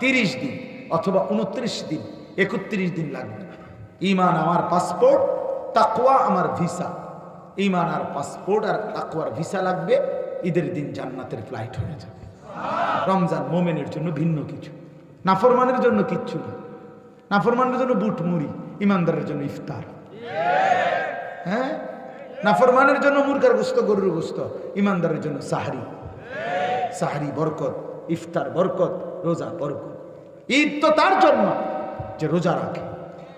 30 দিন অথবা 29 দিন, 31 দিন লাগবে। ঈমান আমার পাসপোর্ট, তাকওয়া আমার ভিসা। ঈমান আর পাসপোর্ট আর তাকওয়ার ভিসা লাগবে, ঈদের দিন জান্নাতের ফ্লাইট হয়ে যাবে। রমজান মোমেনের জন্য ভিন্ন কিছু, নাফরমানের জন্য কিচ্ছু না। নাফরমানের জন্য বুট মুড়ি, ইমানদারের জন্য ইফতার। হ্যাঁ, নাফরমানের জন্য মুরগার গোস্ত, গরুর গোস্ত, ইমানদারের জন্য সাহারি। সাহারি বরকত, ইফতার বরকত, রোজা বরকত। ঈদ তো তার জন্য যে রোজা রাখে,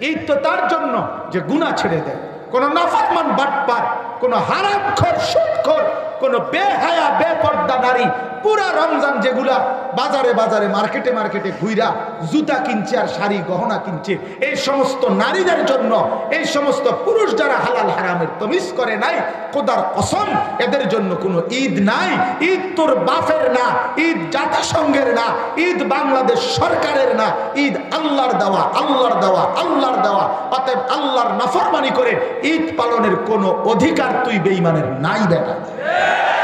ঈদ তো তার জন্য যে গুনাহ ছেড়ে দেয়। কোন নাফরমান বাটপার, কোন হারামখোর, সুদখোর, কোন বেহায়া বেপর্দা নারী পুরা রমজান যেগুলা বাজারে বাজারে মার্কেটে মার্কেটে ঘুইরা জুতা কিনছে আর শাড়ি গহনা কিনছে, এই সমস্ত নারীদের জন্য, এই সমস্ত পুরুষ যারা হালাল হারামের তমিজ করে নাই, খোদার কসম এদের জন্য কোনো ঈদ নাই। ঈদ তোর বাপের না, ঈদ জাতিসংঘের না, ঈদ বাংলাদেশ সরকারের না, ঈদ আল্লাহর দেওয়া, আল্লাহর দেওয়া, আল্লাহর দেওয়া। অতএব আল্লাহর নাফরমানি করে ঈদ পালনের কোনো অধিকার তুই বেঈমানের নাই বেটা।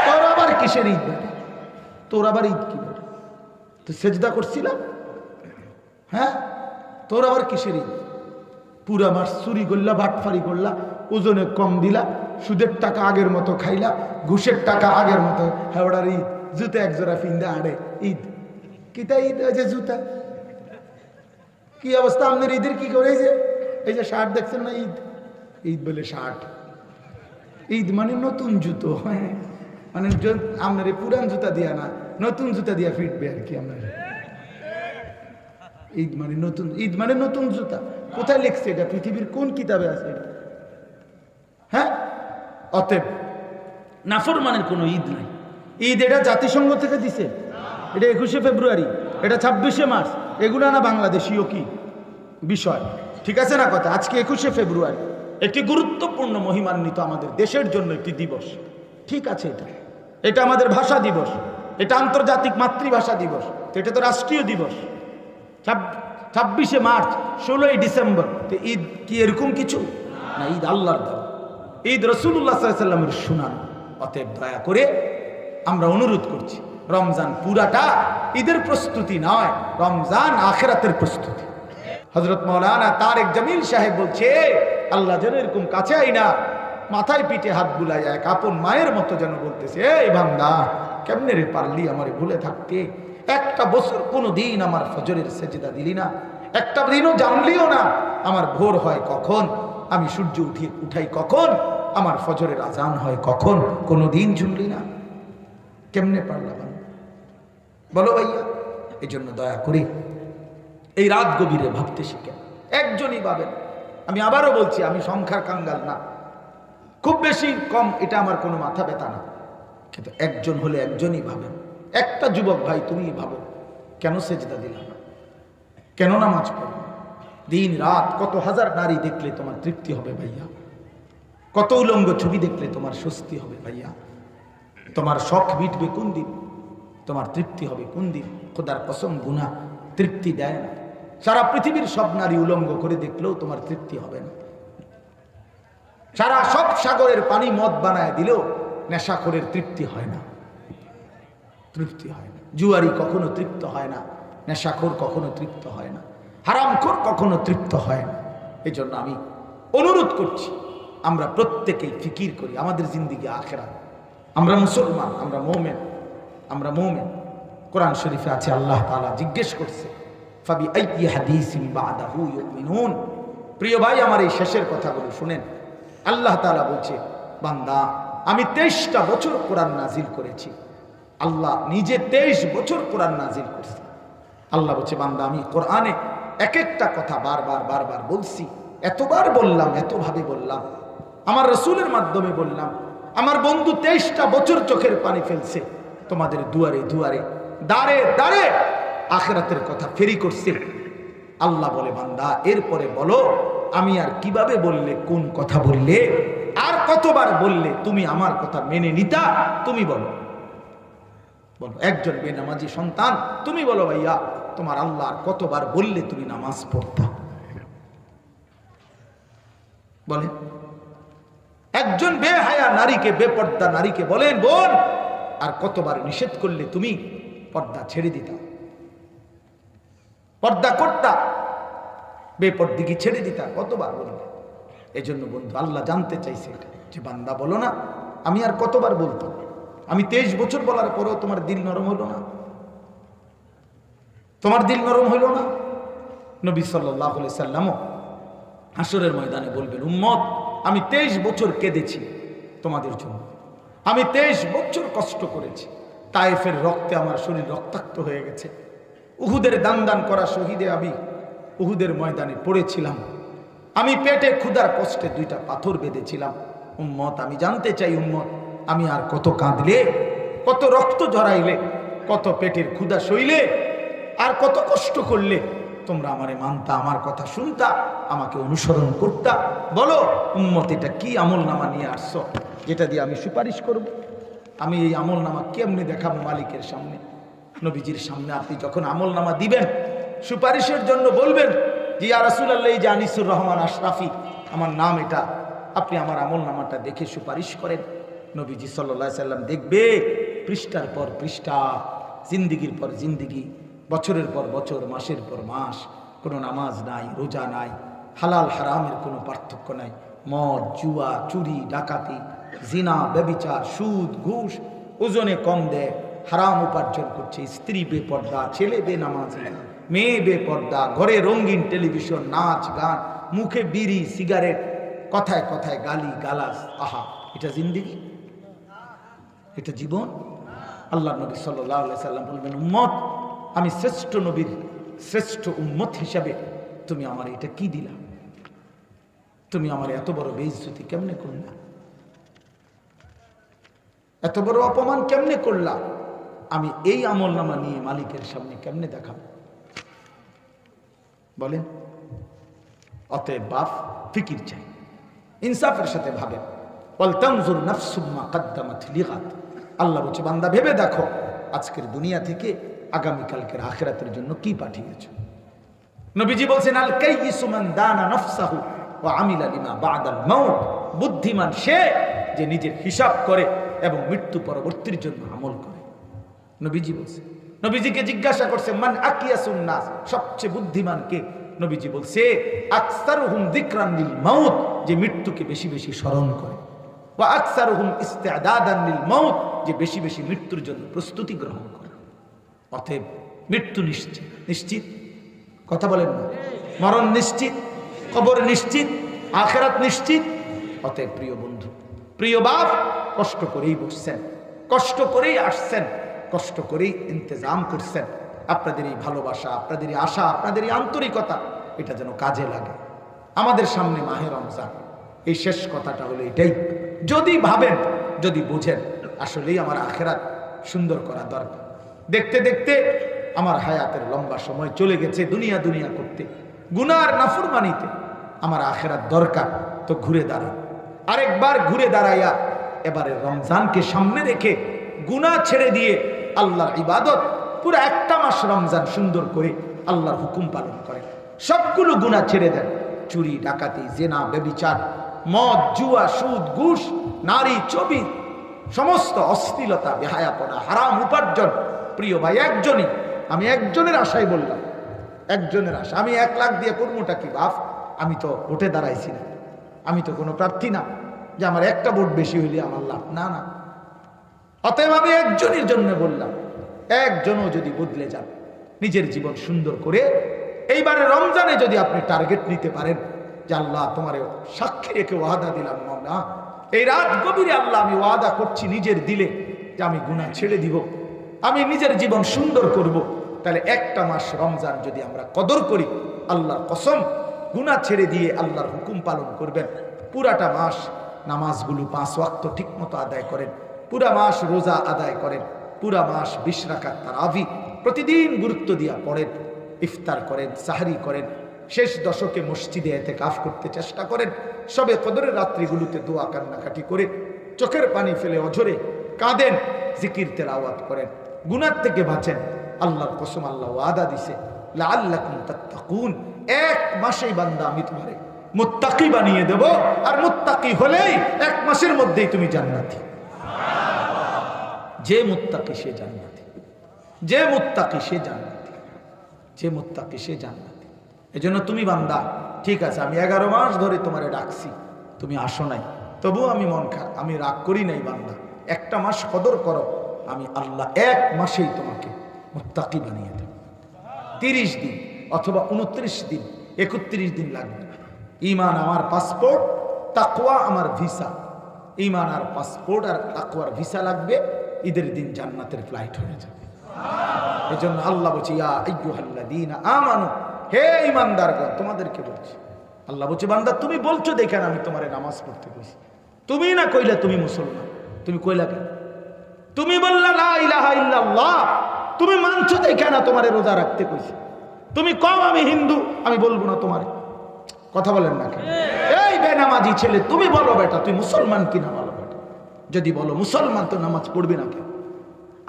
তোর আবার কিসের ঈদ বেটা? তোর আবার ঈদ কি বেটা? তুই সেজদা করছিলাম? হ্যাঁ, তোর আবার কিসের ঈদ? পুরা মাস চুরি করলা, বাটফারি করলা, ওজনে কম দিলা, সুদের টাকা আগের মতো খাইলা, ঘুষের টাকা আগের মতো। হাওড়ার ঈদ, জুতা একজোড়া ফিন্দা আড়ে ঈদ। কিতা ঈদ? ওই যে জুতা। কি অবস্থা আপনার ঈদের? কি করে এই যে শার্ট দেখছেন না, ঈদ। ঈদ বলে শার্ট। ঈদ মানে নতুন জুতো, মানে আপনার পুরান জুতা দিয়া না, নতুন জুতা দিয়া ফিটবে আর কি আপনার। ঈদ মানে নতুন, ঈদ মানে নতুন জুতা। কোথায় লিখছে এটা? পৃথিবীর কোন কিতাবে আছে এটা? হ্যাঁ, অতএব নাফরমানের কোনো ঈদ নাই। ঈদ এটা জাতিসংঘ থেকে দিছে, এটা 21শে ফেব্রুয়ারি, এটা 26শে মার্চ, এগুলো না বাংলাদেশীয় কি বিষয়, ঠিক আছে না কথা? আজকে 21শে ফেব্রুয়ারি, একটি গুরুত্বপূর্ণ মহিমান্বিত আমাদের দেশের জন্য একটি দিবস, ঠিক আছে? এটা আমাদের ভাষা দিবস, এটা আন্তর্জাতিক মাতৃভাষা দিবস, তো এটা তো রাষ্ট্রীয় দিবস। 26শে মার্চ, 16ই ডিসেম্বর, তো ঈদ কি এরকম কিছু না? ঈদ আল্লাহর দেওয়া, ঈদ রাসূলুল্লাহ সাল্লাল্লাহু আলাইহি ওয়াসাল্লামের সুনান। অতএব দয়া করে আমরা অনুরোধ করছি, রমজান পুরাটা ঈদের প্রস্তুতি নয়, রমজান আখিরাতের প্রস্তুতি। হযরত মাওলানা তারেক জামিল সাহেব বলছে, আল্লাহ যেন এরকম কাছে আইনা মাথায় পিঠে হাত বুলাইয়া এক আপন মায়ের মতো যেন বলতেছে, এই বান্দা কেমনে রে পারলি আমারে ভুলে থাকতে? একটা বছর কোনো দিন আমার ফজরের সেজদা দিলি না, একটা দিনও জানলিও না আমার ভোর হয় কখন, আমি সূর্য উঠাই কখন, আমার ফজরের আজান হয় কখন, কোনো দিন শুনলি না। কেমনে পারলাম বলো ভাইয়া? এই জন্য দয়া করে এই রাত গভীরে ভাবতে শিখেন। একজনই ভাবেন, আমি আবারও বলছি, আমি সংখ্যার কাঙ্গাল না, খুব বেশি কম এটা আমার কোনো মাথা ব্যথা না, কিন্তু একজন হলে একজনই ভাবেন। একটা যুবক ভাই তুমি ভাবো, কেন সেজদা দিলাম না, কেন নামাজ পড়ো? দিন রাত কত হাজার নারী দেখলে তোমার তৃপ্তি হবে ভাইয়া? কত উলঙ্গ ছবি দেখলে তোমার স্বস্তি হবে ভাইয়া? তোমার শখ মিটবে কোন দিন? তোমার তৃপ্তি হবে কোন দিন? খোদার কসম গুনাহ তৃপ্তি দেয় না। সারা পৃথিবীর সব নারী উলঙ্গ করে দেখলেও তোমার তৃপ্তি হবে না। সারা সব সাগরের পানি মদ বানায় দিলেও নেশাখোরের তৃপ্তি হয় না, তৃপ্তি হয় না। জুয়ারি কখনো তৃপ্ত হয় না, নেশাখোর কখনো তৃপ্ত হয় না, হারামখোর কখনো তৃপ্ত হয় না। এই জন্য আমি অনুরোধ করছি, আমরা প্রত্যেকেই ফিকির করি আমাদের জিন্দিগি আখিরাত। আমরা মুসলমান, আমরা মুমিন, আমরা মুমিন। কোরআন শরীফে আছে, আল্লাহ তাআলা জিজ্ঞেস করছে, ফাবি আইয়ি হাদিসিন বাদাহু ইউমিনুন। প্রিয় ভাই, আমার এই শেষের কথাগুলো শুনেন। আল্লাহ তাআলা বলছে, বান্দা আমি 23টা বছর কোরআন নাজিল করেছি। আল্লাহ নিজে 23 বছর কোরআন নাজিল করছে। আল্লাহ বলছে, বান্দা আমি কোরআনে এক একটা কথা বারবার বারবার বলছি, এতবার বললাম, এতভাবে বললাম, আমার রাসূলের মাধ্যমে বললাম। আমার বন্ধু 23টা বছর চোখের পানি ফেলছে, তোমাদের দুয়ারে দুয়ারে, দাঁড়ে দাঁড়ে আখিরাতের কথা ফেরি করছে। আল্লাহ বলে, বান্দা এরপরে বলো আমি আর কিভাবে বললে, কোন কথা বললে, আর কতবার বললে তুমি আমার কথা মেনে নিতা? তুমি বলো, বলো। একজন বেনামাজি সন্তান, তুমি বলো ভাইয়া, তোমার আল্লাহ আর কতবার বললে তুমি নামাজ পড়তা? বলে। একজন বেহায়া নারীকে, বেপর্দা নারীকে বলেন, বোন আর কতবার নিষেধ করলে তুমি পর্দা ছেড়ে দিতা? পর্দা করতা, বেপরদিগি ছেড়ে দিতা, কতবার বলবে। এই জন্য বন্ধু আল্লাহ জানতে চাইছে এটা, যে বান্দা বলো না, আমি আর কতবার বলতাম, আমি 23 বছর বলার পরেও তোমার দিল নরম হলো না, তোমার দিল নরম হইল না। নবী সাল্লাল্লাহু আলাইহি সাল্লামও হাসরের ময়দানে বলবেন, উম্মত আমি 23 বছর কেঁদেছি তোমাদের জন্য, আমি 23 বছর কষ্ট করেছি, তায়েফের রক্তে আমার শরীর রক্তাক্ত হয়ে গেছে, উহুদের দান দান করা শহীদে আমি উহুদের ময়দানে পড়েছিলাম, আমি পেটে ক্ষুধার কষ্টে 2টা পাথর বেঁধেছিলাম। উম্মত আমি জানতে চাই, উম্মত আমি আর কত কাঁদলে, কত রক্ত ঝরাইলে, কত পেটের ক্ষুধা সইলে, আর কত কষ্ট করলে তোমরা আমারে মানতা, আমার কথা শুনতা, আমাকে অনুসরণ করতা। বলো উম্মত এটা কি আমল নামা নিয়ে আসছো যেটা দিয়ে আমি সুপারিশ করব? আমি এই আমল নামা কেমনে দেখাবো মালিকের সামনে? নবীজির সামনে আপনি যখন আমল নামা দিবেন, সুপারিশের জন্য বলবেন যে ইয়া রাসূলুল্লাহ, এই যে আনিসুর রহমান আশরাফি আমার নাম, এটা আপনি আমার আমল নামাটা দেখে সুপারিশ করেন। নবীজি সাল্লাল্লাহু আলাইহি সাল্লাম দেখবে পৃষ্ঠার পর পৃষ্ঠা, জিন্দিগির পর জিন্দিগি, বছরের পর বছর, মাসের পর মাস, কোনো নামাজ নাই, রোজা নাই, হালাল হারামের কোনো পার্থক্য নাই, মদ, জুয়া, চুরি, ডাকাতি, জিনা, ব্যভিচার, সুদ, ঘুষ, ওজনে কম দেয়, হারাম উপার্জন করছে, স্ত্রী বেপর্দা, ছেলে বেনামাজি, মেয়ে বেপর্দা, ঘরে রঙিন টেলিভিশন, নাচ গান, মুখে বিড়ি সিগারেট, কথায় কথায় গালি গালাজ। আহা, এটা জিন্দিগি? এটা জীবন? আল্লাহ নবী সাল্লাল্লাহু আলাইহি সাল্লাম বলবেন, উম্মত আমি শ্রেষ্ঠ নবীর শ্রেষ্ঠ উম্মত হিসাবে তুমি আমার এটা কি দিলা? তুমি আমার এত বড় বেইজ্জতি কেমনে করলা? এত বড় অপমান কেমনে করলা? আমি এই আমল নামা নিয়ে মালিকের সামনে কেমনে দেখাবো? বলেন। অতএব বাপ ফিকির চাই, ইনসাফের সাথে ভাবেন। ওয়ালতানজুর নাফসুম মা কদ্দামাত লিগাদ। আল্লাহ বলছে, বান্দা ভেবে দেখো আজকের দুনিয়া থেকে আগামীকালকের আখিরাতের জন্য কি পাঠিয়েছো। নবীজি বলছেন, আল কাইয়িসু মান দানা নাফসাহু ওয়া আমিলা লিমা বাদাল মাউত। বুদ্ধিমান সে যে নিজের হিসাব করে এবং মৃত্যু পরবর্তীর জন্য আমল করে। নবীজি বলছে, নবীজিকে জিজ্ঞাসা করছে, মান আকিয়াসুন নাস, সবচেয়ে বুদ্ধিমান কে? নবীজি বলছে, আকসারুহুম যিকরান লিল মাউত, যে মৃত্যুকে বেশি বেশি স্মরণ করে, ওয়া আকসারুহুম ইস্তিদাদান লিল মাউত, যে বেশি বেশি মৃত্যুর জন্য প্রস্তুতি গ্রহণ করে। অতএব মৃত্যু নিশ্চিত, নিশ্চিত কথা বলেন না? মরণ নিশ্চিত, কবর নিশ্চিত, আখিরাত নিশ্চিত। অতএব প্রিয় বন্ধু, প্রিয় বাপ, কষ্ট করেই বসছেন, কষ্ট করেই আসছেন, কষ্ট করেই ইন্তজাম করছেন। আপনাদের এই ভালোবাসা, আপনাদের এই আশা, আপনাদের এই আন্তরিকতা, এটা যেন কাজে লাগে। আমাদের সামনে মাহে রমজান, এই শেষ কথাটা হলো এটাই। যদি ভাবেন, যদি বুঝেন আসলেই আমার আখিরাত সুন্দর করা দরকার, দেখতে দেখতে আমার হায়াতের লম্বা সময় চলে গেছে দুনিয়া দুনিয়া করতে, গুনার নাফরমানিতে, আমার আখিরাত দরকার, তো ঘুরে দাঁড়ান। আরেকবার ঘুরে দাঁড়াইয়া এবারে রমজানকে সামনে রেখে গুনাহ ছেড়ে দিয়ে আল্লাহর ইবাদত, পুরো একটা মাস রমজান সুন্দর করে আল্লাহর হুকুম পালন করে, সবগুলো গুনাহ ছেড়ে দেন। চুরি, ডাকাতি, জেনা, ব্যভিচার, মদ, জুয়া, সুদ, ঘুষ, নারী, ছবি, সমস্ত অশ্লীলতা, বেহায়াপনা, হারাম উপার্জন। প্রিয় ভাই, একজনই, আমি একজনের আশায় বললাম, একজনের আশা। আমি 1 লাখ দিয়ে করবোটা কি বাপ? আমি তো ভোটে দাঁড়াইছি না, আমি তো কোনো প্রার্থী না যে আমার একটা ভোট বেশি হইলে আমার লাভ, না না। অতএব আমি একজনের জন্য বললাম, একজনও যদি বদলে যান, নিজের জীবন সুন্দর করে এইবারে রমজানে যদি আপনি টার্গেট নিতে পারেন যে আল্লাহ তোমার সাক্ষী রেখে ওয়াদা দিলাম, না এই রাত গভীরে আল্লাহ আমি ওয়াদা করছি নিজের দিলে যে আমি গুনাহ ছেড়ে দিব, আমি নিজের জীবন সুন্দর করব, তাহলে একটা মাস রমজান যদি আমরা কদর করি, আল্লাহর কসম গুনাহ ছেড়ে দিয়ে আল্লাহর হুকুম পালন করবেন। পুরাটা মাস নামাজগুলো 5 ওয়াক্ত ঠিক মতো আদায় করেন, পুরা মাস রোজা আদায় করেন, পুরা মাস 20 রাকাত তারাবি প্রতিদিন গুরুত্ব দিয়া পড়েন, ইফতার করেন, সাহরি করেন, শেষ দশকে মসজিদে ইতিকাফ করতে চেষ্টা করেন, সবে কদরের রাত্রিগুলোতে দোয়া কান্নাকাটি করে চোখের পানি ফেলে অঝরে কাঁদেন, জিকির তেলাওয়াত করেন, গুনাহ থেকে বাঁচেন। আল্লাহর কসম আল্লাহ ওয়াদা দিছে, লাআল্লাকুম তাত্তাকুন, 1 মাসেই বান্দা আমি তোমারে মুত্তাকি বানিয়ে দেব, আর মুত্তাকি হলেই 1 মাসের মধ্যেই তুমি জান্নাতি। যে মুত্তাকি সে জান্নাতি, যে মুত্তাকি সে জান্নাতি। যে মুত্তাকি সে জান্নাতি। এজন্য তুমি বান্দা, ঠিক আছে আমি 11 মাস ধরে তোমারে ডাকছি, তুমি আসো নাই, তবুও আমি আমি রাগ করি নাই বান্দা, একটা মাস কদর করো, আমি আল্লাহ 1 মাসেই তোমাকে মুত্তাকি বানিয়ে দেব। 30 দিন অথবা 29 দিন, 31 দিন লাগবে। ঈমান আমার পাসপোর্ট, তাকওয়া আমার ভিসা। ঈমান আর পাসপোর্ট আর তাকওয়ার ভিসা লাগবে, ঈদের দিন জান্নাতের ফ্লাইট হয়ে যাবে। এজন্য আল্লাহ বলছে ইয়া আইয়ুহাল্লাযীনা আমানু, হে ঈমানদারগণ তোমাদেরকে বলছি। আল্লাহ বলছে বান্দা তুমি বলছো দেখেন আমি তোমারে নামাজ পড়তে কইছি, তুমি না কইলা তুমি মুসলমান, তুমি কইলা কেন? তুমি বললা লা ইলাহা ইল্লাল্লাহ, তুমি মানছো দেখে না তোমারে রোজা রাখতে কইছি। তুমি কম আমি হিন্দু, আমি বলবো না তোমারে। কথা বলেন না কেন? এই বেনামাজি ছেলে তুমি বলো বেটা তুই মুসলমান কিনা বলো বেটা। যদি বলো মুসলমান তো নামাজ পড়বি না কেন?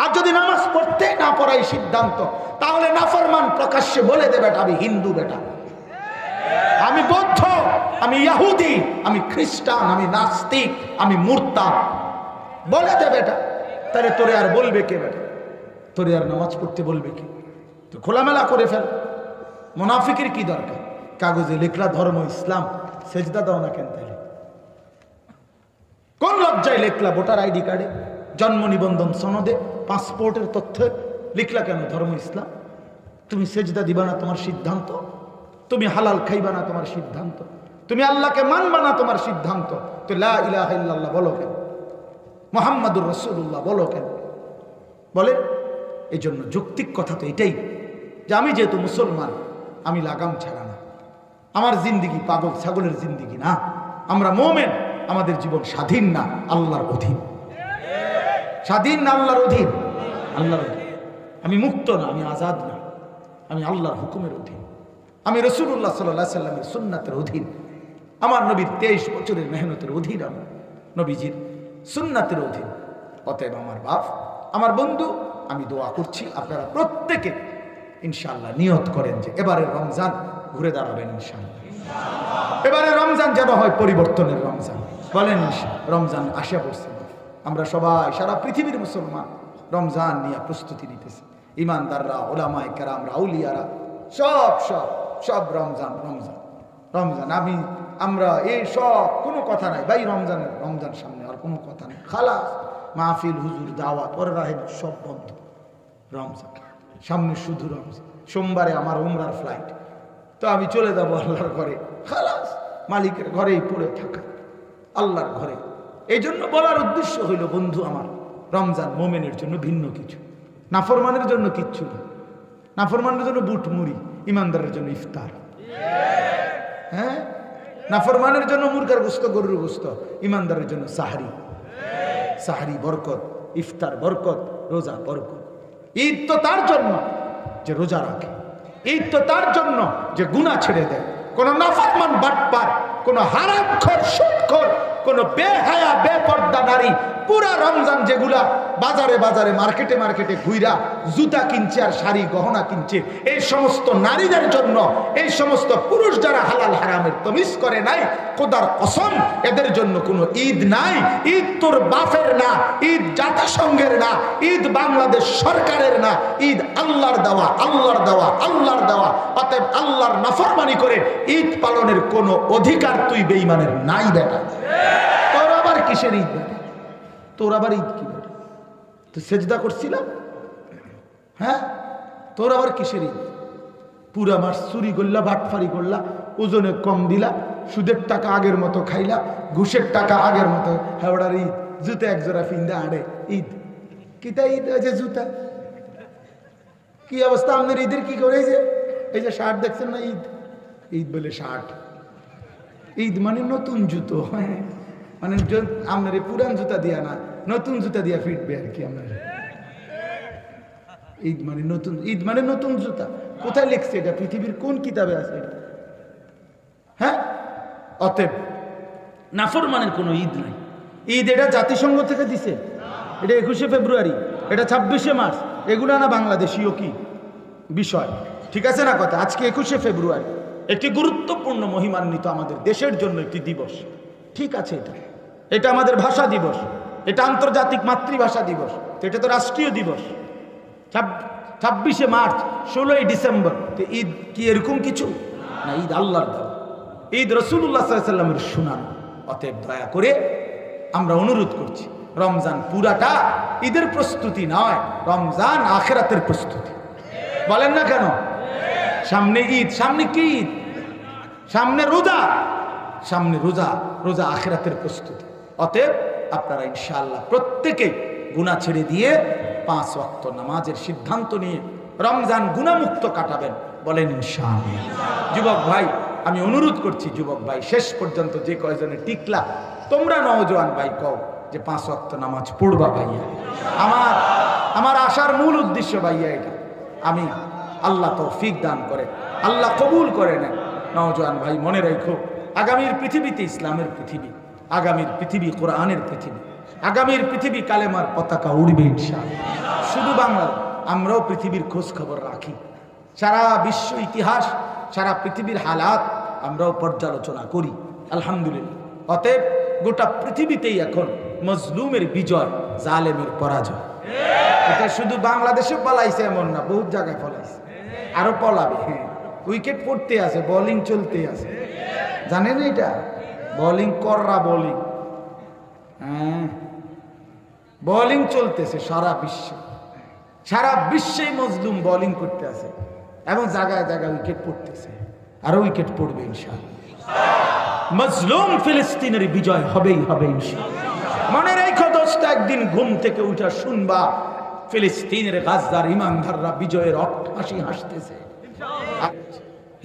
আর যদি নামাজ পড়তে না পড়াই সিদ্ধান্ত, তাহলে নাফরমান প্রকাশ্যে বলে দে বেটা আমি হিন্দু বেটা, আমি বৌদ্ধ, আমি ইহুদি, আমি খ্রিস্টান, আমি নাস্তিক, আমি মুরতাদ, বলে দে বেটা। তাহলে তোরে আর বলবে কে বেটা? তোরে আর নামাজ পড়তে বলবে কে? তো খোলামেলা করে ফেল। মুনাফিকের কি দরকার? কাগজে লিখলা ধর্ম ইসলাম, সেজদা দাও না কেন? তাহলে কোন লজ্জায় লিখলা ভোটার আইডি কার্ডে, জন্ম নিবন্ধন সনদে, পাসপোর্টের তথ্য লিখলা কেন ধর্ম ইসলাম? তুমি সেজদা দিবা না তোমার সিদ্ধান্ত, তুমি হালাল খাইবা না তোমার সিদ্ধান্ত, তুমি আল্লাহকে মানবা না তোমার সিদ্ধান্ত, তো লা ইলাহা ইল্লাল্লাহ বলো কেন? মুহাম্মাদুর রাসূলুল্লাহ বলো কেন? বলে এই জন্য যৌক্তিক কথা তো এটাই যে আমি যেহেতু মুসলমান, আমি লাগাম ছাড়া না, আমার জিন্দিগি পাগল ছাগলের জিন্দিগি না, আমরা মোমেন, আমাদের জীবন স্বাধীন না আল্লাহর অধীন। স্বাধীন না আল্লাহর অধীন? আল্লাহর অধীন। আমি মুক্ত না, আমি আজাদ না, আমি আল্লাহর হুকুমের অধীন, আমি রাসূলুল্লাহ সাল্লাল্লাহু আলাইহি সাল্লামের সুন্নাতের অধীন, আমার নবীর 23 বছরের মেহনতের অধীন, আমি নবীজির সুন্নাতের অধীন। অতএব আমার বাপ, আমার বন্ধু, আমি দোয়া করছি আপনারা প্রত্যেকে ইনশাআল্লাহ নিয়ত করেন যে এবারের রমজান ঘুরে দাঁড়াবেন ইনশাআল্লাহ। এবারে রমজান যেন হয় পরিবর্তনের রমজান। বলেন রমজান আসা পড়ছে, আমরা সবাই সারা পৃথিবীর মুসলমান রমজান নিয়ে প্রস্তুতি নিতেছি। ইমানদাররা, ওলামায়ে কেরামরা, আউলিয়ারা, সব সব সব রমজান রমজান রমজান। আমরা এই সব কোনো কথা নাই ভাই, রমজান সামনে আর কোনো কথা নেই, খালাস। মাহফিল, হুজুর, দাওয়াত, ওর রাহেব সব বন্ধ। রমজান সামনে, শুধু রমজান। সোমবারে আমার উমরার ফ্লাইট, তো আমি চলে যাবো আল্লাহর ঘরে, খালাস। মালিকের ঘরেই পড়ে থাকা, আল্লাহর ঘরে। এই জন্য বলার উদ্দেশ্য হইল বন্ধু আমার, রমজান মোমেনের জন্য ভিন্ন কিছু, নাফরমানের জন্য কিচ্ছু না। নাফরমানের জন্য বুট মুড়ি, ইমানদারের জন্য ইফতার। হ্যাঁ, নাফরমানের জন্য মুরগার গোস্ত, গরুর গোস্ত, ইমানদারের জন্য সাহারি। সাহারি বরকত, ইফতার বরকত, রোজা বরকত। ঈদ তো তার জন্য যে রোজা রাখে, ঈদ তো তার জন্য যে গুনাহ ছেড়ে দেয়। কোন নাফরমান বাটপার, কোন হারামখোর, সুদখোর, কোন বেহায়া বেপর্দা নারী পুরা রমজান যেগুলা বাজারে বাজারে মার্কেটে মার্কেটে ঘুইরা জুতা কিনছে আর শাড়ি গহনা কিনছে, এই সমস্ত নারীদের জন্য, এই সমস্ত পুরুষ যারা হালাল হারামের তমিজ করে নাই, খোদার কসম এদের জন্য কোনো ঈদ নাই। ঈদ তোর বাপের না, ঈদ জাতিসংঘের না, ঈদ বাংলাদেশ সরকারের না, ঈদ আল্লাহর দেওয়া, আল্লাহর দেওয়া, আল্লাহর দেওয়া। অতএব আল্লাহর নাফরমানি করে ঈদ পালনের কোনো অধিকার তুই বেঈমানের নাই বেটা। তোর আবার কিসের ঈদ বেটা? তোর আবার ঈদ কি বেটা? তুই সেজদা করছিলাম, হ্যাঁ? তোর আবার কিসের ঈদ? পুরা মাস চুরি করলা, বাটফারি করলা, ওজনে কম দিলা, সুদের টাকা আগের মতো খাইলা, ঘুষের টাকা আগের মতো। হ্যাঁ, ওটার ঈদ। জুতা একজোড়া ফিন্দা আড়ে ঈদ। কিতা ঈদ আছে জুতা? কি অবস্থা আপনার ঈদের? কি করে এই যে শার্ট দেখছেন না, ঈদ ঈদ বলে শার্ট। ঈদ মানে নতুন জুতো, মানে আপনার পুরান জুতা দিয়া না, নতুন জুতা দিয়া ফিটবে আর কি আপনার। ঈদ মানে নতুন, ঈদ মানে নতুন জুতা। কোথায় লিখছে এটা? পৃথিবীর কোন কিতাবে আছে এটা? হ্যাঁ, অতএব নাফরমানের কোনো ঈদ নাই। ঈদ এটা জাতিসংঘ থেকে দিছে, এটা 21শে ফেব্রুয়ারি, এটা 26শে মার্চ, এগুলো না বাংলাদেশীয় কি বিষয়, ঠিক আছে না কথা? আজকে 21শে ফেব্রুয়ারি, একটি গুরুত্বপূর্ণ মহিমান্বিত আমাদের দেশের জন্য একটি দিবস, ঠিক আছে? এটা আমাদের ভাষা দিবস, এটা আন্তর্জাতিক মাতৃভাষা দিবস, তো এটা তো রাষ্ট্রীয় দিবস। 26শে মার্চ, 16ই ডিসেম্বর। তো ঈদ কি এরকম কিছু না, ঈদ আল্লাহর দেওয়া, ঈদ রাসূলুল্লাহ সাল্লাল্লাহু আলাইহি ওয়াসাল্লামের সুন্নাহ। অতএব দয়া করে আমরা অনুরোধ করছি, রমজান পুরাটা ঈদের প্রস্তুতি নয়, রমজান আখিরাতের প্রস্তুতি। বলেন না কেন? সামনে ঈদ, সামনে কি ঈদ? সামনে রোজা, সামনে রোজা, রোজা আখিরাতের প্রস্তুতি। অতএব আপনারা ইনশাআল্লাহ প্রত্যেকে গুনাহ ছেড়ে দিয়ে 5 ওয়াক্ত নামাজের সিদ্ধান্ত নিয়ে রমজান গুনাহমুক্ত কাটাবেন। বলেন ইনশাআল্লাহ। যুবক ভাই, আমি অনুরোধ করছি, যুবক ভাই শেষ পর্যন্ত যে কয়জনে টিকলা, তোমরা নওজোয়ান ভাই কও যে 5 ওয়াক্ত নামাজ পড়বা ভাইয়া। আমার আসার মূল উদ্দেশ্য ভাইয়া এটা। আমি আল্লাহ তৌফিক দান করে, আল্লাহ কবুল করে নেন। নওজোয়ান ভাই মনে রাখো, আগামীর পৃথিবীতে ইসলামের পৃথিবী, আগামীর পৃথিবী কোরআনের পৃথিবী, আগামীর পৃথিবী কালেমার পতাকা উড়বে ইনশাআল্লাহ। শুধু বাংলা, আমরাও পৃথিবীর খোঁজ খবর রাখি, সারা বিশ্ব ইতিহাস, সারা পৃথিবীর হালাত আমরাও পর্যালোচনা করি আলহামদুলিল্লাহ। অতএব গোটা পৃথিবীতেই এখন মজলুমের বিজয়, জালেমের পরাজয়। এটা শুধু বাংলাদেশে পলাইছে এমন না, বহুত জায়গায় পলাইছে, আরো পলাবে। হ্যাঁ, উইকেট পড়তে আছে, বোলিং চলতে আছে, জানেন এটা? বোলিং কররা বোলিং, হ্যাঁ বোলিং চলতেছে সারা বিশ্বে, সারা বিশ্বেই মজলুম বোলিং করতে আছে এবং জায়গায় জায়গায় উইকেট পড়তেছে, আরো উইকেট পড়বে ইনশাআল্লাহ। মজলুম ফিলিস্তিনের বিজয় হবেই হবে ইনশাআল্লাহ। মনে রেখো দোস্ত, একদিন ঘুম থেকে উঠা শুনবা ফিলিস্তিনের গাজদার ইমানদাররা বিজয়ের হাসি হাসতেছে,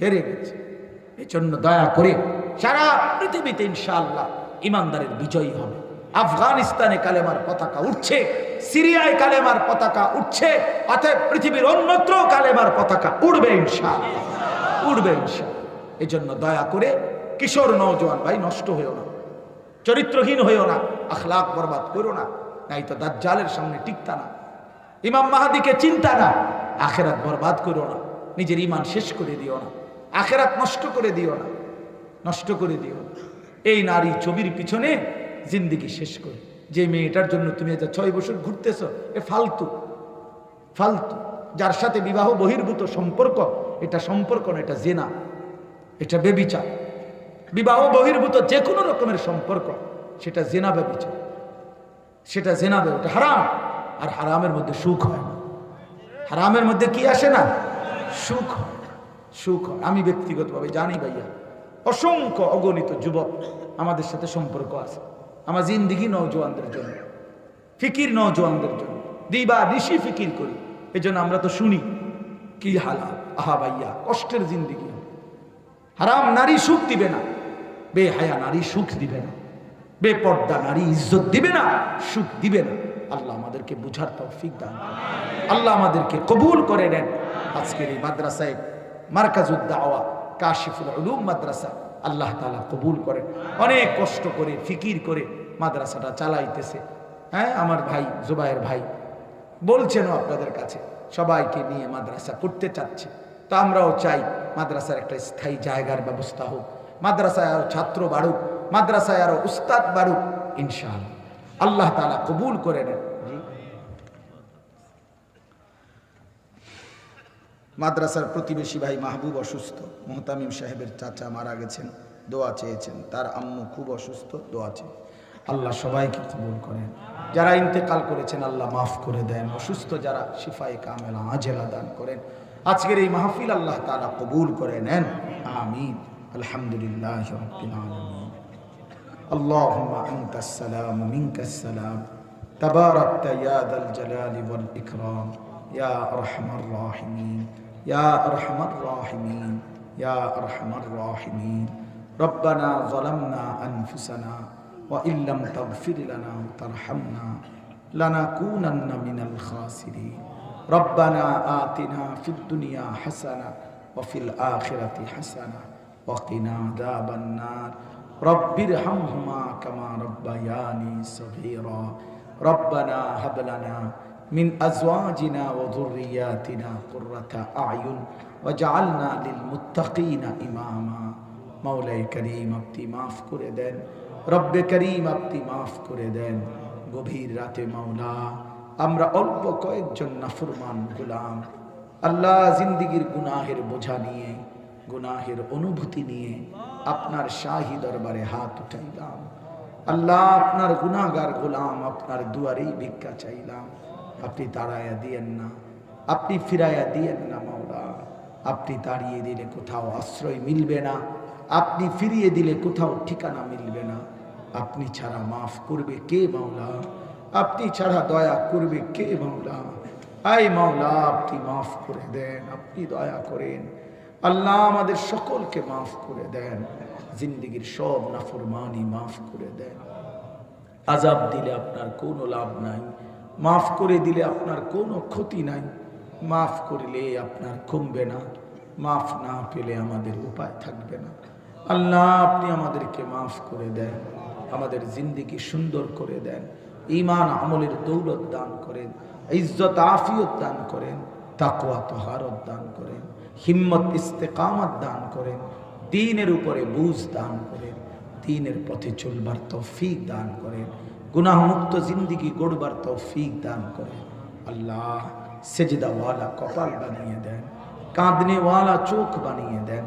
হেরে গেছে। এই জন্য দয়া করে সারা পৃথিবীতে ইনশাআল্লাহ ইমানদারের বিজয়ী হবে। আফগানিস্তানে কালেমার পতাকা উঠছে, সিরিয়ায় কালেমার পতাকা উঠছে, অতএব পৃথিবীর অন্যত্র কালেমার পতাকা উড়বে ইনশাআল্লাহ, উড়বে ইনশাআল্লাহ। এই জন্য দয়া করে কিশোর নওজোয়ান ভাই নষ্ট হয়েও না, চরিত্রহীন হয়েও না, আখলাক বরবাদ করো না, নাই তো দাজ্জালের সামনে টিকতা না, ইমাম মাহাদিকে চিন্তা না, আখেরাত বরবাদ করো না, নিজের ঈমান শেষ করে দিও না, আখেরাত নষ্ট করে দিও না, নষ্ট করে দিও না। এই নারী ছবির পিছনে জিন্দেগি শেষ করে, যে মেয়েটার জন্য তুমি 6 বছর ঘুরতেছ, এ ফালতু, ফালতু। যার সাথে বিবাহ বহির্ভূত সম্পর্ক, এটা সম্পর্ক না, এটা জেনা, এটা বেবিচার। বিবাহ বহির্ভূত যে কোনো রকমের সম্পর্ক, সেটা জেনা, বেবিচার, সেটা জেনা, ওটা হারাম। আর হারামের মধ্যে সুখ হয় না, হারামের মধ্যে কি আসে না? সুখ হয়, সুখ হয়। আমি ব্যক্তিগতভাবে জানি ভাইয়া, অসংখ্য অগণিত যুবক আমাদের সাথে সম্পর্ক আছে, আমার জিন্দিগি নওজোয়ানদের জন্য, ফিকির নওজোয়ানদের জন্য, দিবা নিশি ফিকির করি। এই জন্য আমরা তো শুনি কি হালাত, আহা ভাইয়া কষ্টের জিন্দিগি। হারাম নারী সুখ দিবে না, বেহায়া নারী সুখ দিবে না, বেপর্দা নারী ইজ্জত দিবে না, সুখ দিবে না। আল্লাহ আমাদেরকে বুঝার তৌফিক দান, আল্লাহ আমাদেরকে কবুল করে নেন। আজকের এই মাদ্রাসায় মারকাজুদ দাওয়া কাশিফুল উলুম মাদ্রাসা আল্লাহ তাআলা কবুল করেন। অনেক কষ্ট করে ফিকির করে মাদ্রাসাটা চালাইতেছে। হ্যাঁ, আমার ভাই জুবায়ের ভাই বলছেন আপনাদের কাছে, সবাইকে নিয়ে মাদ্রাসা করতে চাচ্ছে। তো আমরাও চাই মাদ্রাসার একটা স্থায়ী জায়গার ব্যবস্থা হোক, মাদ্রাসায় আরো ছাত্র বাড়ুক, মাদ্রাসায় আরো উস্তাদ বাড়ুক ইনশাআল্লাহ। আল্লাহ তাআলা কবুল করে নেন। মাদ্রাসার প্রতিবেশী ভাই মাহবুব অসুস্থ, মোহতামিম সাহেবের চাচা মারা গেছেন, দোয়া চেয়েছেন। তার আম্মু খুব অসুস্থ, দোয়া চেয়ে। আল্লাহ সবাইকে কবুল করেন। যারা ইন্তেকাল করেছেন আল্লাহ মাফ করে দেন, অসুস্থ যারা শিফায়ে কামেলা আজেলা দান করেন। আজকের এই মাহফিল আল্লাহ তাআলা কবুল করে নেন, আমিন। আলহামদুলিল্লাহি রাব্বিল আলামিন। আল্লাহুম্মা আনতাস সালাম ওয়া মিনকাস সালাম, তাবারাকতা ইয়া যাল জালালি ওয়াল ইকরাম, ইয়া আরহামার রাহিমিন, ইয়া আরহামার রাহিমিন, ইয়া আরহামার রাহিমিন। রব্বানা যালামনা আনফুসানা ওয়া ইল্লাম তাগফির লানা ওয়া তারহামনা লানাকুনান্না মিনাল খাসিরিন। রব্বানা আতিনা ফিদ দুনিয়া হাসানা ওয়া ফিল আখিরাতি হাসানা ওয়া কিনা আযাবান নার। রব্বিরহামহুমা কামা রাব্বায়ানি সগীরা। রব্বানা হাব লানা মিন আজওয়াজিনা ওয়া যুররিয়াতিনা কুররাতা আ'য়ুন ওয়াজআলনা লিল মুত্তাকিনা ইমামা। মাওলায়ে করিম আপনি মাফ করে দেন, রব্বে করিম আপনি মাফ করে দেন। গভীর রাতে মাওলা আমরা অল্প কয়েকজন নাফরমান গোলাম আল্লাহ জিন্দিগির গুনাহের বোঝা নিয়ে, গুনাহের অনুভূতি নিয়ে আপনার শাহী দরবারে হাত উঠাইলাম। আল্লাহ আপনার গুনাহগার গোলাম, আপনার দুয়ারেই ভিক্ষা চাইলাম। আপনি তাড়াইয়া দিয়েন না, আপনি ফিরাইয়া দিয়েন না মাওলা। আপনি তাড়িয়ে দিলে কোথাও আশ্রয় মিলবে না, আপনি ফিরিয়ে দিলে কোথাও ঠিকানা মিলবে না। আপনি ছাড়া মাফ করবে কে মাওলা? আপনি ছাড়া দয়া করবে কে মাওলা? আই মাওলা, আপনি মাফ করে দেন, আপনি দয়া করেন। আল্লাহ আমাদের সকলকে মাফ করে দেন, জিন্দিগির সব নাফরমানি মাফ করে দেন। আযাব দিলে আপনার কোনো লাভ নাই, মাফ করে দিলে আপনার কোনো ক্ষতি নাই। মাফ করলে আপনার কমবে না, মাফ না পেলে আমাদের উপায় থাকবে না। আল্লাহ আপনি আমাদেরকে মাফ করে দেন, আমাদের জিন্দিগি সুন্দর করে দেন, ঈমান আমলের দৌলত দান করেন, ইজ্জত আফিয়ত দান করেন, তাকওয়া তহারত দান করেন, হিম্মত ইস্তেকামত দান করেন, দ্বীনের উপরে বুঝ দান করেন, দ্বীনের পথে চলবার তৌফিক দান করেন, গুনাহমুক্ত জিন্দিগি গড়বার তৌফিক দান করেন। আল্লাহ সেজদাওয়ালা কপাল বানিয়ে দেন, কাঁদনেওয়ালা চোখ বানিয়ে দেন,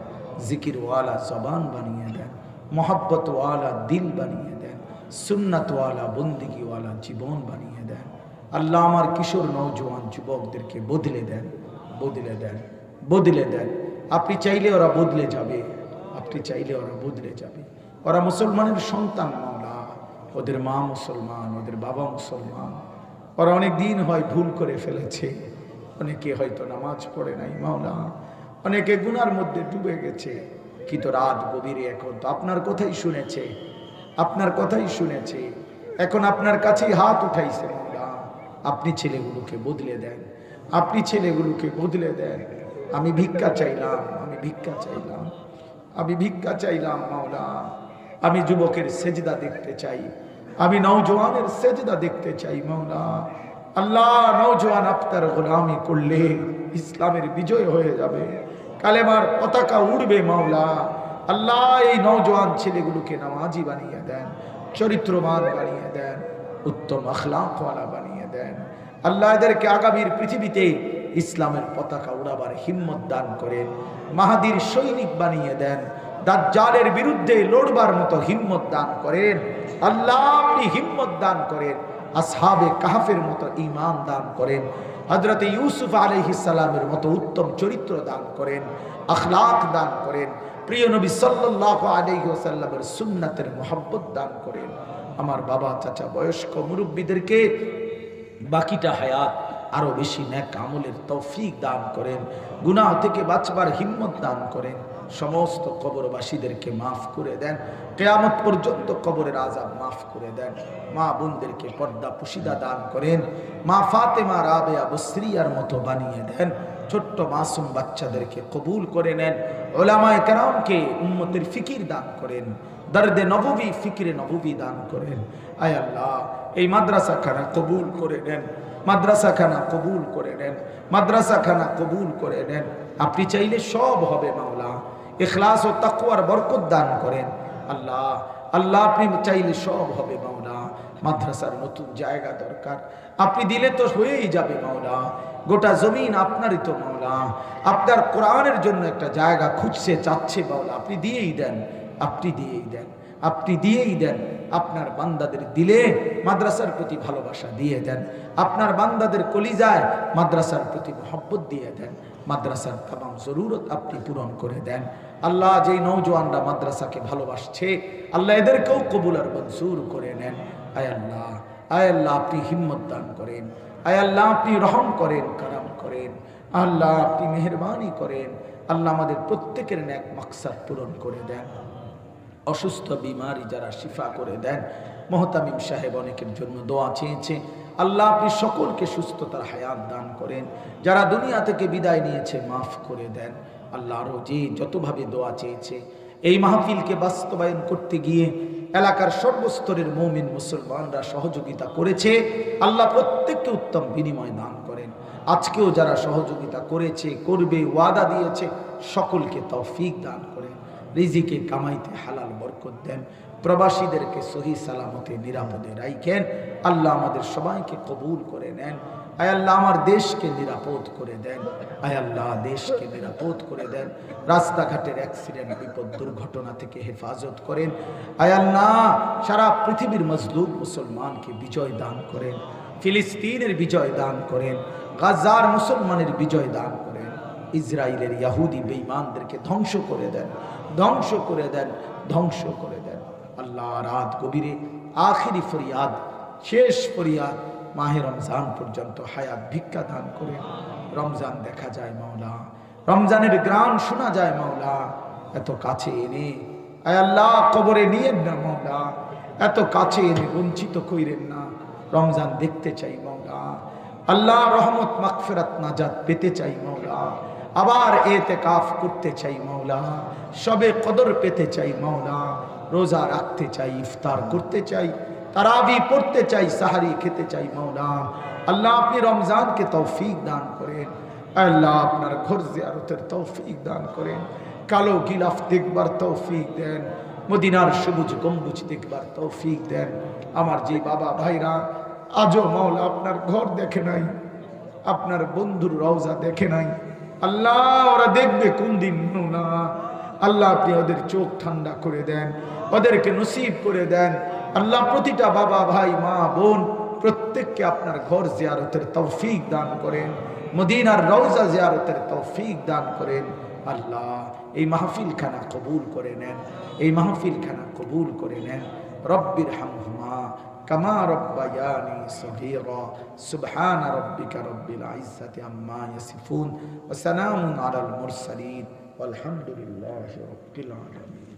জিকিরওয়ালা জবান বানিয়ে দেন, মোহাব্বতওয়ালা দিল বানিয়ে দেন, সুন্নাতওয়ালা বন্দিগিওয়ালা জীবন বানিয়ে দেন। আল্লাহ আমার কিশোর নওজোয়ান যুবকদেরকে বদলে দেন, বদলে দেন, বদলে দেন। আপনি চাইলে ওরা বদলে যাবে, আপনি চাইলে ওরা বদলে যাবে। ওরা মুসলমানের সন্তান মাওলা, ওদের মা মুসলমান, ওদের বাবা মুসলমান। ওরা অনেক দিন হয় ভুল করে ফেলেছে, অনেকে হয়তো নামাজ পড়ে নাই মাওলা, অনেকে গুনার মধ্যে ডুবে গেছে, কিন্তু রাত গভীরে এখন তো আপনার কথাই শুনেছে, আপনার কথাই শুনেছে, এখন আপনার কাছেই হাত উঠাইছে মাওলা। আপনি ছেলেগুলোকে বদলে দেন, আপনি ছেলেগুলোকে বদলে দেন। আমি ভিক্ষা চাইলাম, আমি ভিক্ষা চাইলাম, আমি ভিক্ষা চাইলাম মাওলা। আমি যুবকের সেজদা দেখতে চাই, আমি নওজোয়ানের সেজদা দেখতে চাই মাওলা। আল্লাহ নওজোয়ান আপনার গোলামি করলে ইসলামের বিজয় হয়ে যাবে, কালেমার পতাকা উড়বে মাওলা। আল্লাহ এই নওজোয়ান ছেলেগুলোকে নামাজি বানিয়ে দেন, চরিত্রবান বানিয়ে দেন, উত্তম আখলাকওয়ালা বানিয়ে দেন। আল্লাহ এদেরকে আগামীর পৃথিবীতে ইসলামের পতাকা উড়াবার হিম্মত দান করেন, মাহাদির সৈনিক বানিয়ে দেন, দাজ্জালের বিরুদ্ধে লড়বার মতো হিম্মত দান করেন। আল্লাহ আপনি হিম্মত দান করেন, আসহাবে কাহফের মতো ঈমান দান করেন, হযরত ইউসুফ আলাইহিস সালামের মতো উত্তম চরিত্র দান করেন, আখলাক দান করেন, প্রিয় নবী সাল্লাল্লাহু আলাইহি ওয়াসাল্লামের সুন্নাতের মহব্বত দান করেন। আমার বাবা চাচা বয়স্ক মুরব্বীদেরকে বাকিটা হায়াত আরো বেশি নেক আমলের তৌফিক দান করেন, গুনাহ থেকে বাঁচবার হিম্মত দান করেন। সমস্ত কবরবাসীদেরকে মাফ করে দেন, কিয়ামত পর্যন্ত কবরের আযাব মাফ করে দেন। মা বোনদেরকে পর্দা পুশিদা দান করেন, মা ফাতেমা রাবেয়া বসরিয়ার মতো বানিয়ে দেন। ছোট্ট মাসুম বাচ্চাদেরকে কবুল করে নেন। উলামায়ে কেরামকে উম্মতের ফিকির দান করেন, দর্দে নববী ফিকরে নববী দান করেন। আয় আল্লাহ এই মাদ্রাসাখানা কবুল করে নেন, মাদ্রাসাখানা কবুল করে নেন, মাদ্রাসাখানা কবুল করে নেন। আপনি চাইলে সব হবে মাওলা, ইখলাস ও তাকওয়ার বরকত দান করেন। আল্লাহ আল্লাহ আপনি চাইলে সব হবে মাওলা। মাদ্রাসার নতুন জায়গা দরকার, আপনি দিলে তো হয়েই যাবে মাওলা। গোটা জমিন আপনারই তো মাওলা, আপনার কোরআনের জন্য একটা জায়গা খুঁজছে চাচ্ছে মাওলা, আপনি দিয়েই দেন, আপনি দিয়েই দেন, আপনি দিয়েই দেন। আপনার বান্দাদের দিলে মাদ্রাসার প্রতি ভালোবাসা দিয়ে দেন, আপনার বান্দাদের কলিজায় মাদ্রাসার প্রতি মহব্বত দিয়ে দেন। মাদ্রাসার তামাম জরুরত আপনি পূরণ করে দেন। আল্লাহ যেই নওজোয়ানরা মাদ্রাসাকে ভালোবাসছে আল্লাহ এদেরকেও কবুল আর মনসুর করে নেন। আয় আল্লাহ, আয় আল্লাহ আপনি হিম্মত দান করেন, আয় আল্লাহ আপনি রহম করেন, কারাম করেন, আল্লাহ আপনি মেহেরবানি করেন। আল্লাহ আমাদের প্রত্যেকের নেক মাকসাদ পূরণ করে দেন। অসুস্থ বিমারি যারা শিফা করে দেন। মোহতামিম সাহেব অনেকের জন্য দোয়া চেয়েছে, আল্লাহ আপনি সকলকে সুস্থতার হায়াত দান করেন। যারা দুনিয়া থেকে বিদায় নিয়েছে মাফ করে দেন। আল্লাহ আরও যে যতভাবে দোয়া চেয়েছে এই মাহফিলকে বাস্তবায়ন করতে গিয়ে এলাকার সর্বস্তরের মুমিন মুসলমানরা সহযোগিতা করেছে, আল্লাহ প্রত্যেককে উত্তম বিনিময় দান করেন। আজকেও যারা সহযোগিতা করেছে করবে ওয়াদা দিয়েছে সকলকে তৌফিক দান করেন। রিজিকে কামাইতে হালাল বরকত দেন, প্রবাসীদেরকে সহি সালামতে নিরাপদে রাখেন। আল্লাহ আমাদের সবাইকে কবুল করে নেন। আয় আল্লাহ আমার দেশকে নিরাপদ করে দেন, আয় আল্লাহ দেশকে নিরাপদ করে দেন, রাস্তাঘাটের অ্যাক্সিডেন্ট বিপদ দুর্ঘটনা থেকে হেফাজত করেন। আয় আল্লাহ সারা পৃথিবীর মজলুম মুসলমানকে বিজয় দান করেন, ফিলিস্তিনের বিজয় দান করেন, গাজার মুসলমানের বিজয় দান করেন, ইসরায়েলের ইহুদি বেঈমানদেরকে ধ্বংস করে দেন, ধ্বংস করে দেন, ধ্বংস করে দেন। আল্লাহ রাত গভীরে আখিরি ফরিয়াদ, শেষ ফরিয়াদ, মাহে রমজান পর্যন্ত হায়াত ভিক্ষা দান করেন। রমজান দেখা যায় মাওলা, রমজানের গ্রাম শোনা যায় মাওলা, এত কাছে এনে আয় আল্লাহ কবরে নিয়েন না মাওলা, এত কাছে এনে বঞ্চিত কইরেন না। রমজান দেখতে চাই মাওলা, আল্লাহ রহমত মাগফিরাত নাজাত পেতে চাই মাওলা, আবার এতেকাফ করতে চাই মাওলা, সবে কদর পেতে চাই মাওলা, রোজা রাখতে চাই, ইফতার করতে চাই, তারাবি পড়তে চাই, সাহারি খেতে চাই মাওলা। আল্লাহ আপনি রমজানকে তৌফিক দান করেন, আল্লাহ আপনার ঘর জিয়ারতের তৌফিক দান করেন, কালো গিলাফ দেখবার তৌফিক দেন, মদিনার সবুজ গম্বুজ দেখবার তৌফিক দেন। আমার যে বাবা ভাইরা আজও মাওলা আপনার ঘর দেখে নাই, আপনার বন্ধুর রওজা দেখে নাই, আল্লাহ ওরা দেখবে কোন দিন না, আল্লাহ আপনি ওদের চোখ ঠান্ডা করে দেন, ওদেরকে নসিব করে দেন। আল্লাহ প্রতিটা বাবা ভাই মা বোন প্রত্যেককে আপনার ঘর জিয়ারতের তৌফিক দান করেন, মদিনার রওজা জিয়ারতের তৌফিক দান করেন। আল্লাহ এই মাহফিল খানা কবুল করে নেন, এই মাহফিল খানা কবুল করে নেন। রব্বির হামহুমা কামা রব্বায়ানি সগীরা। সুবহানা রাব্বিকা রব্বিল ইজ্জাতি আম্মা ইয়াসিফুন ওয়া সালামুন আলাল মুরসালিন ওয়ালহামদুলিল্লাহি রাব্বিল আলামিন।